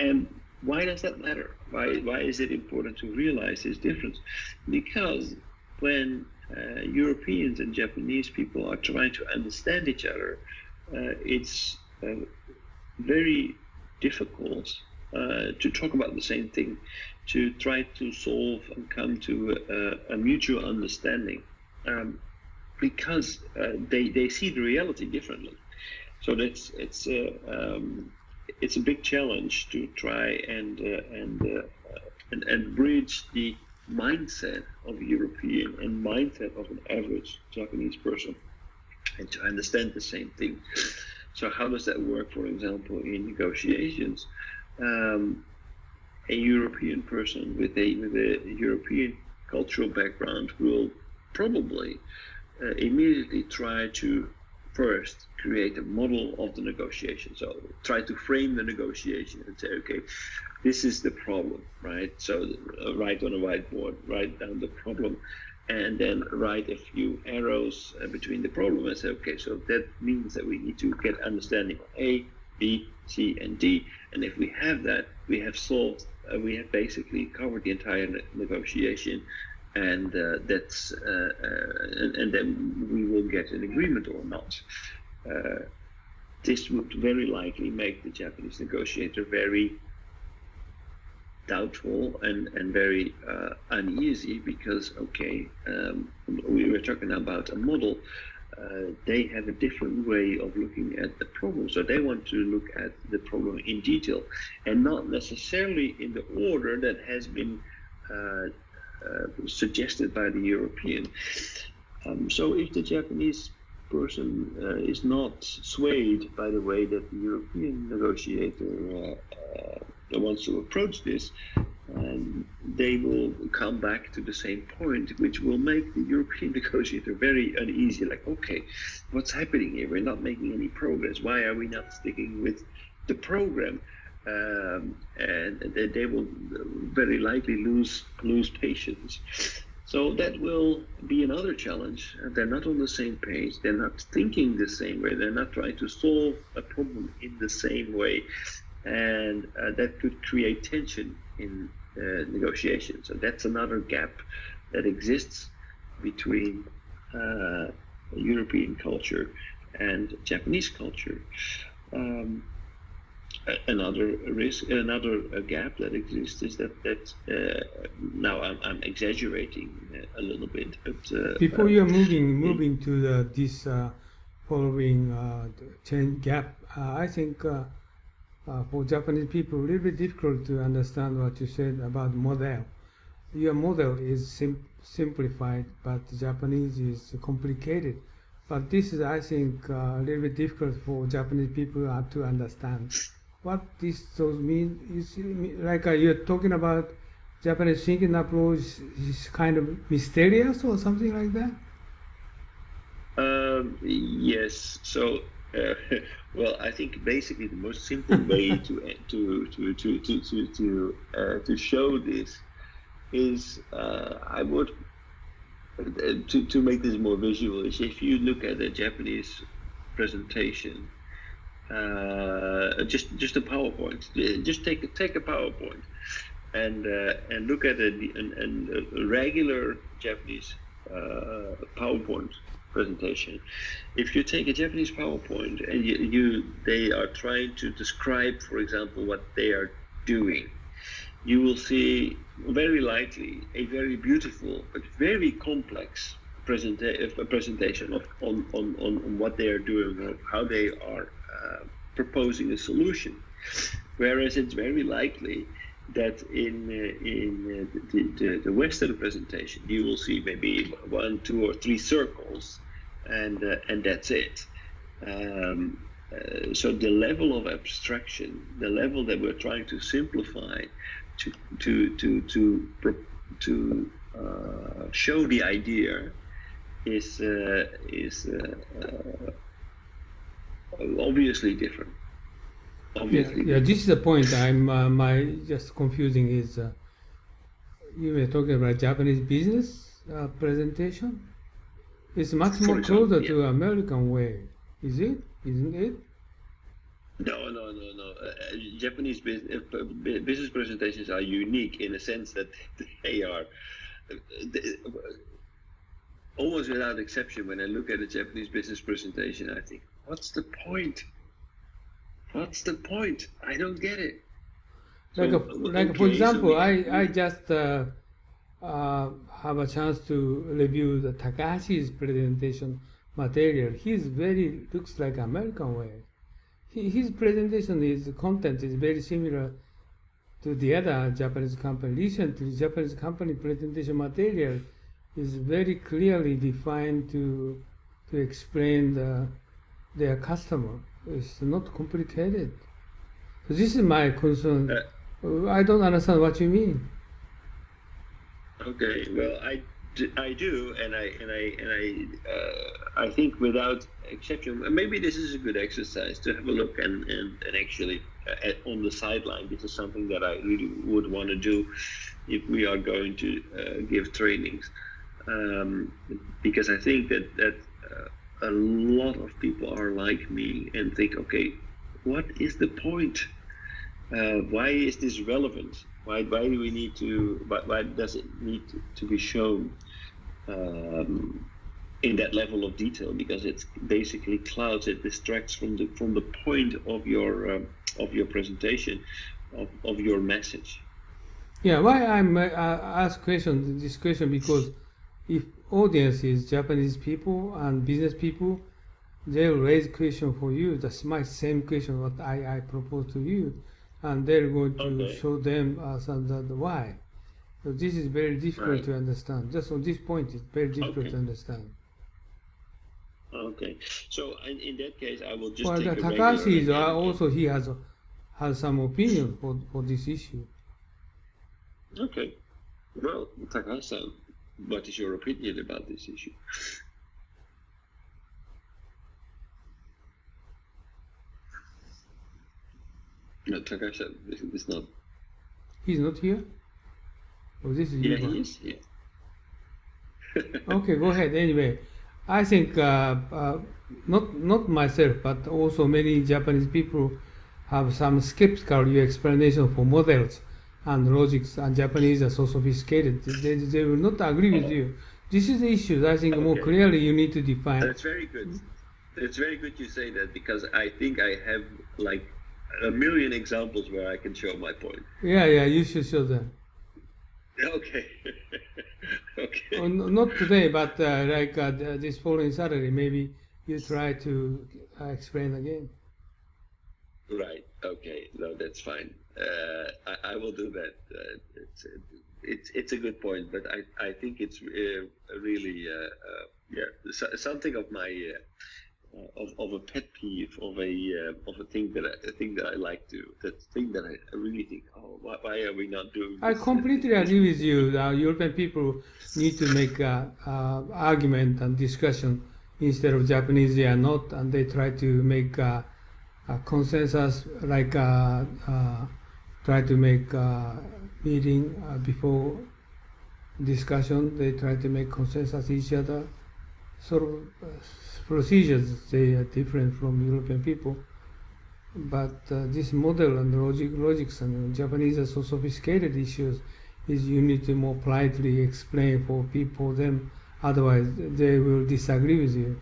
And why does that matter? Why is it important to realize this difference? Because when Europeans and Japanese people are trying to understand each other, it's very difficult to talk about the same thing, to try to solve and come to a mutual understanding, because they see the reality differently. So it's a big challenge to try and bridge the mindset of a European and mindset of an average Japanese person, and to understand the same thing. So how does that work? For example, in negotiations, a European person with a European cultural background will probably immediately try to first create a model of the negotiation. So try to frame the negotiation and say, okay, this is the problem, right? So write on a whiteboard, write down the problem, and then write a few arrows between the problem and say, okay, so that means that we need to get understanding of A, B, C, and D. And if we have that, we have solved, we have basically covered the entire negotiation, and and then we will get an agreement or not. This would very likely make the Japanese negotiator very doubtful and very uneasy, because, okay, we were talking about a model. They have a different way of looking at the problem. So they want to look at the problem in detail, and not necessarily in the order that has been suggested by the European. So if the Japanese person is not swayed by the way that the European negotiator wants to approach this, they will come back to the same point, which will make the European negotiator very uneasy. Like, okay, what's happening here? We're not making any progress. Why are we not sticking with the program? And they will very likely lose patience. So that will be another challenge. They're not on the same page. They're not thinking the same way. They're not trying to solve a problem in the same way. And that could create tension in negotiations. So that's another gap that exists between European culture and Japanese culture. Another gap that exists is that now I'm exaggerating a little bit, but before you're moving to this following change gap, I think for Japanese people, a little bit difficult to understand what you said about model. Your model is simplified, but Japanese is complicated. But this is, I think, a little bit difficult for Japanese people to understand. What those mean is like you're talking about Japanese thinking approach is kind of mysterious or something like that. Yes. So, well, I think basically the most simple way to show this is I would to make this more visual is if you look at a Japanese presentation. Just a PowerPoint. Just take a PowerPoint and look at a regular Japanese PowerPoint presentation. If you take a Japanese PowerPoint and they are trying to describe, for example, what they are doing, you will see very likely a very beautiful but very complex presentation on what they are doing or how they are proposing a solution, whereas it's very likely that in the Western presentation you will see maybe 1, 2, or 3 circles, and that's it. So the level of abstraction, the level that we're trying to simplify to show the idea is obviously different. Yeah, this is the point. I'm my just confusing is you were talking about Japanese business presentation. It's much more closer to American way, is it? Isn't it? No, no, no, no. Japanese business presentations are unique in a sense that they are they, almost without exception. When I look at a Japanese business presentation, I think, "What's the point? What's the point? I don't get it." Like, So, like for okay, so example, I we just have a chance to review the Takashi's presentation material. He's very looks like American way. His presentation is content is very similar to the other Japanese company. Recently, Japanese company presentation material is very clearly defined to explain their customer. It's not complicated. So this is my concern. I don't understand what you mean. Okay, well, I do, I think without exception, maybe this is a good exercise to have a look and actually on the sideline. This is something that I really would want to do if we are going to give trainings, because I think that a lot of people are like me and think, okay, what is the point? Why is this relevant? Why do we need to? Why does it need to be shown in that level of detail? Because it's basically clouds. It distracts from the point of your presentation, of your message. Yeah, why I'm ask this question because if audience is Japanese people and business people, they'll raise question for you. That's my same question what I propose to you, and they're going to Okay. show them the why. So this is very difficult Right. to understand. Just on this point, it's very difficult Okay. to understand. Okay. So in that case, I will just Well, take the a regular Takashi is and also he has some opinion for this issue. okay. Well, Takasa, what is your opinion about this issue? No, Takasa is not. He's not here. Oh, this is Yeah, Yuba. he is. Yeah. Okay, go ahead. Anyway, I think not myself, but also many Japanese people have some skeptical explanation for models and logics, and Japanese are so sophisticated. They will not agree with you. This is the issue. I think more Okay. clearly you need to define. That's very good. It's very good you say that because I think I have like a million examples where I can show my point. Yeah, you should show them. Okay. Okay. Oh, not today, but like this following Saturday, maybe you try to explain again. Right. Okay. No, that's fine. I will do that. It's a good point, but I think it's really something of my of a pet peeve of a thing that I like to that thing that I really think, oh, why are we not doing I this? completely agree with you. European people need to make argument and discussion instead of Japanese they are not, and they try to make a consensus, like try to make meeting before discussion. They try to make consensus each other. Sort of procedures they are different from European people. But this model and logics and Japanese are so sophisticated issues is you need to more politely explain for people them. Otherwise, they will disagree with you.